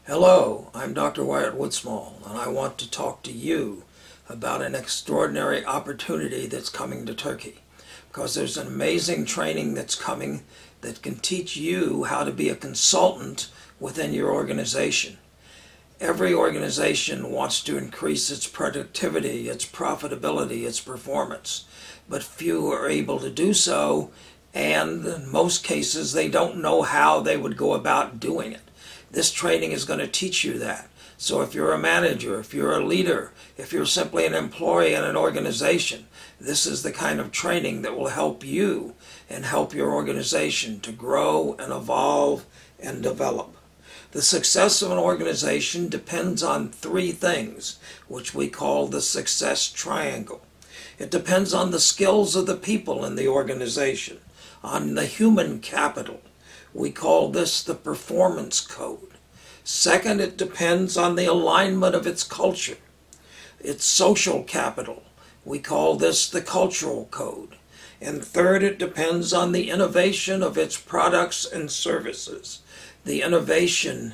Hello, I'm Dr. Wyatt and I want to talk to you about an extraordinary opportunity that's coming to Turkey, because there's an amazing training that's coming that can teach you how to be a consultant within your organization. Every organization wants to increase its productivity, its profitability, its performance, but few are able to do so, and in most cases they don't know how they would go about doing it. This training is going to teach you that. So if you're a manager, if you're a leader, if you're simply an employee in an organization, this is the kind of training that will help you and help your organization to grow and evolve and develop. The success of an organization depends on three things, which we call the success triangle. It depends on the skills of the people in the organization, on the human capital. We call this the performance code. Second, it depends on the alignment of its culture, its social capital. We call this the cultural code. And third, it depends on the innovation of its products and services, the innovation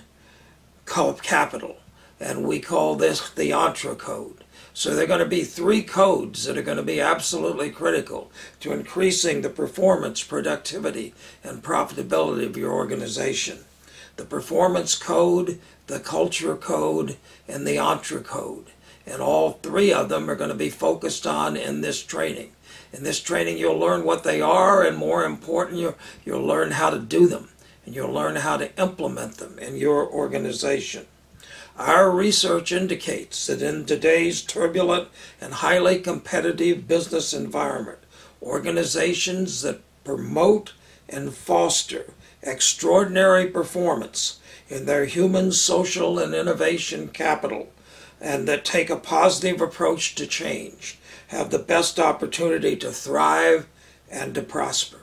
capital. And we call this the entre code. So there are going to be three codes that are going to be absolutely critical to increasing the performance, productivity, and profitability of your organization. The performance code, the culture code, and the entre code. And all three of them are going to be focused on in this training. In this training you'll learn what they are, and more important, you'll learn how to do them. And you'll learn how to implement them in your organization. Our research indicates that in today's turbulent and highly competitive business environment, organizations that promote and foster extraordinary performance in their human, social, and innovation capital, and that take a positive approach to change, have the best opportunity to thrive and to prosper.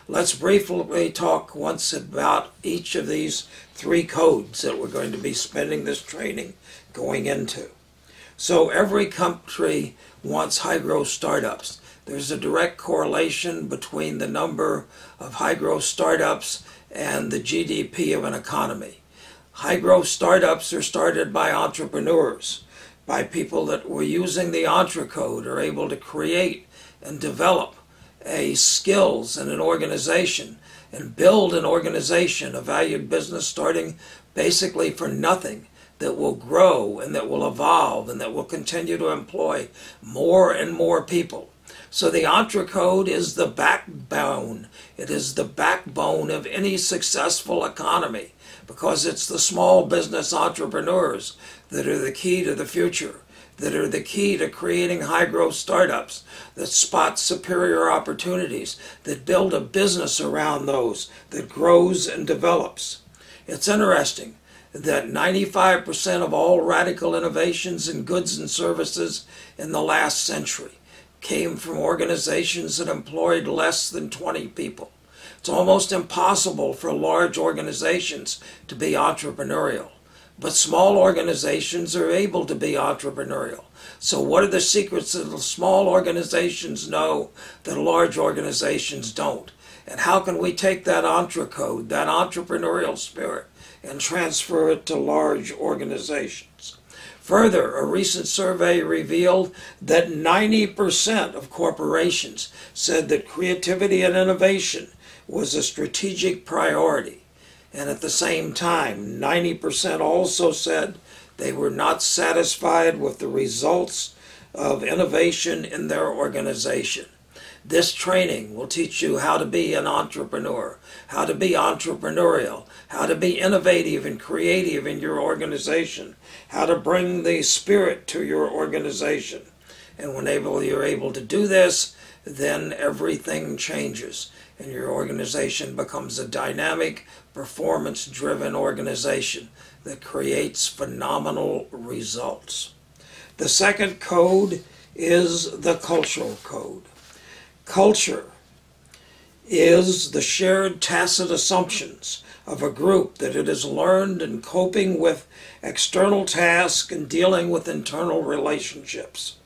Let's briefly talk once about each of these three codes that we're going to be spending this training going into. So every country wants high-growth startups. There's a direct correlation between the number of high-growth startups and the GDP of an economy. High-growth startups are started by entrepreneurs, by people that were using the entre code, are able to create and develop skills in an organization and build an organization, a valued business starting basically for nothing, that will grow and that will evolve and that will continue to employ more and more people. So the entre code is the backbone. It is the backbone of any successful economy, because it's the small business entrepreneurs that are the key to the future, that are the key to creating high-growth startups, that spot superior opportunities, that build a business around those, that grows and develops. It's interesting that 95% of all radical innovations in goods and services in the last century came from organizations that employed less than 20 people. It's almost impossible for large organizations to be entrepreneurial. But small organizations are able to be entrepreneurial. So what are the secrets that the small organizations know that large organizations don't? And how can we take that entre code, that entrepreneurial spirit, and transfer it to large organizations? Further, a recent survey revealed that 90% of corporations said that creativity and innovation was a strategic priority. And at the same time, 90% also said they were not satisfied with the results of innovation in their organization. This training will teach you how to be an entrepreneur, how to be entrepreneurial, how to be innovative and creative in your organization, how to bring the spirit to your organization. And when you're able to do this, then everything changes, and your organization becomes a dynamic, performance-driven organization that creates phenomenal results. The second code is the cultural code. Culture is the shared tacit assumptions of a group that it has learned in coping with external tasks and dealing with internal relationships.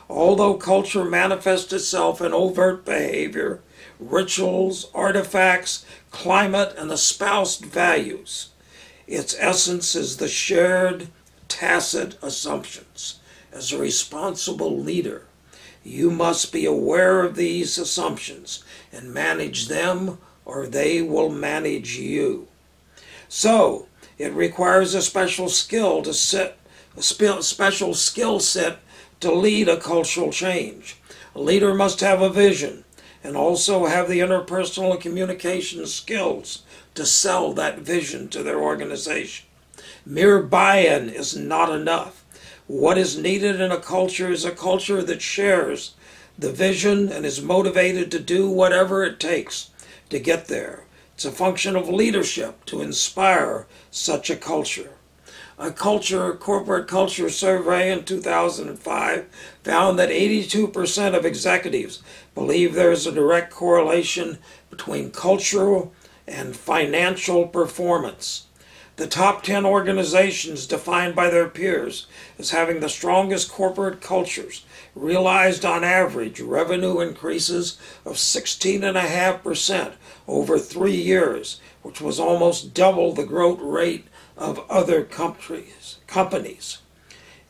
Although culture manifests itself in overt behavior, rituals, artifacts, climate, and espoused values, Its essence is the shared, tacit assumptions. As a responsible leader, you must be aware of these assumptions and manage them, or they will manage you. So, it requires a special skill set to lead a cultural change. A leader must have a vision and also have the interpersonal and communication skills to sell that vision to their organization. Mere buy-in is not enough. What is needed in a culture is a culture that shares the vision and is motivated to do whatever it takes to get there. It's a function of leadership to inspire such a culture. A corporate culture survey in 2005 found that 82% of executives believe there is a direct correlation between cultural and financial performance. The top 10 organizations defined by their peers as having the strongest corporate cultures realized on average revenue increases of 16.5% over 3 years, which was almost double the growth rate of other companies.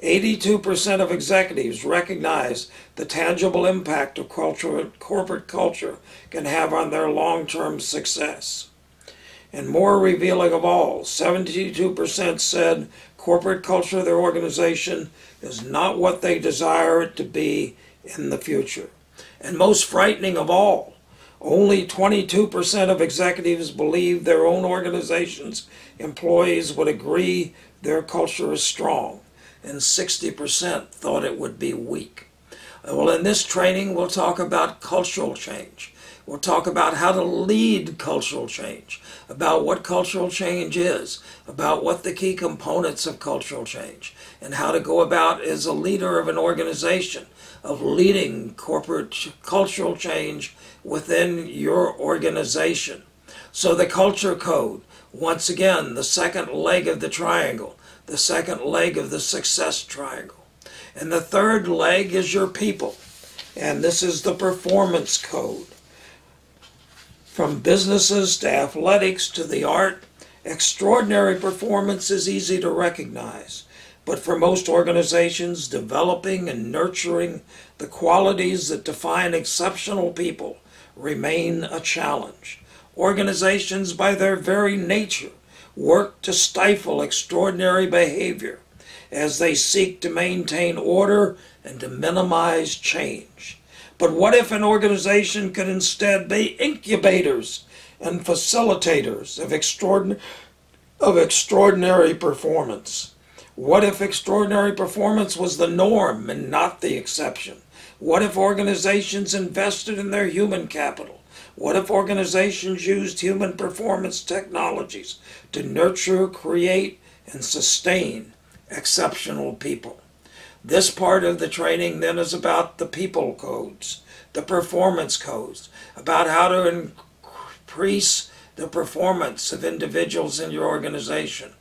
82% of executives recognize the tangible impact of corporate culture can have on their long-term success. And more revealing of all, 72% said corporate culture of their organization is not what they desire it to be in the future. And most frightening of all, only 22% of executives believe their own organization's employees would agree their culture is strong, and 60% thought it would be weak. Well, in this training, we'll talk about cultural change. We'll talk about how to lead cultural change, about what cultural change is, about what the key components of cultural change, and how to go about as a leader of an organization of leading corporate cultural change within your organization. So the culture code, once again, the second leg of the triangle, the second leg of the success triangle. And the third leg is your people. And this is the performance code. From businesses to athletics to the art, extraordinary performance is easy to recognize. But for most organizations, developing and nurturing the qualities that define exceptional people remain a challenge. Organizations, by their very nature, work to stifle extraordinary behavior as they seek to maintain order and to minimize change. But what if an organization could instead be incubators and facilitators of extraordinary performance? What if extraordinary performance was the norm and not the exception? What if organizations invested in their human capital? What if organizations used human performance technologies to nurture, create, and sustain exceptional people? This part of the training then is about the people codes, the performance codes, about how to increase the performance of individuals in your organization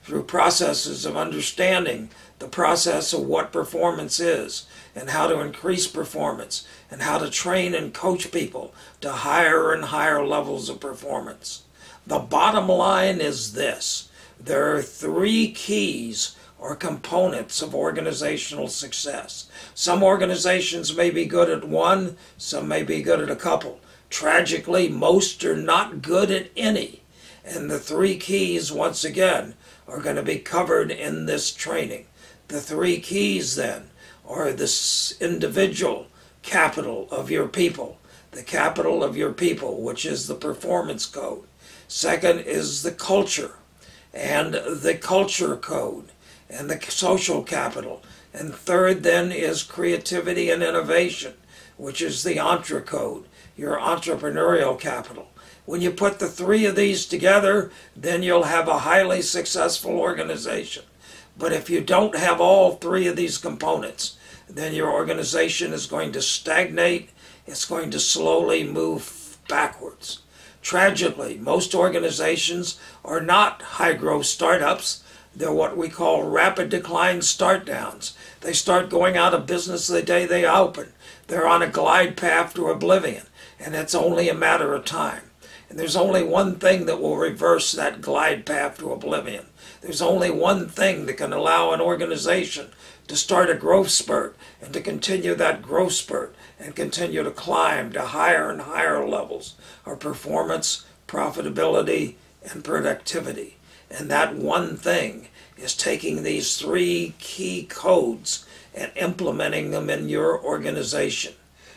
through processes of understanding the process of what performance is and how to increase performance and how to train and coach people to higher and higher levels of performance. The bottom line is this: there are 3 keys or components of organizational success. Some organizations may be good at one, some may be good at a couple. Tragically, most are not good at any. And the 3 keys, once again, are going to be covered in this training. The 3 keys, then, are this individual capital of your people, the capital of your people, which is the performance code. Second is the culture and the culture code and the social capital. And third, then, is creativity and innovation, which is the entre code, your entrepreneurial capital. When you put the 3 of these together, then you'll have a highly successful organization. But if you don't have all 3 of these components, then your organization is going to stagnate. It's going to slowly move backwards. Tragically, most organizations are not high-growth startups. They're what we call rapid decline start downs. They start going out of business the day they open. They're on a glide path to oblivion, and it's only a matter of time. And there's only one thing that will reverse that glide path to oblivion. There's only one thing that can allow an organization to start a growth spurt and to continue that growth spurt and continue to climb to higher and higher levels of performance, profitability, and productivity. And that one thing is taking these 3 key codes and implementing them in your organization.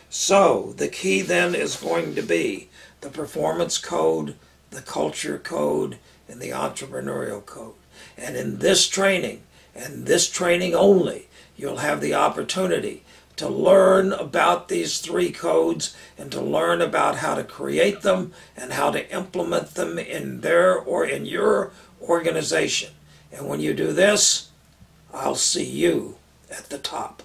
So the key then is going to be the performance code, the culture code, and the entrepreneurial code. And in this training, and this training only, you'll have the opportunity to learn about these 3 codes and to learn about how to create them and how to implement them in their or in your organization. And when you do this, I'll see you at the top.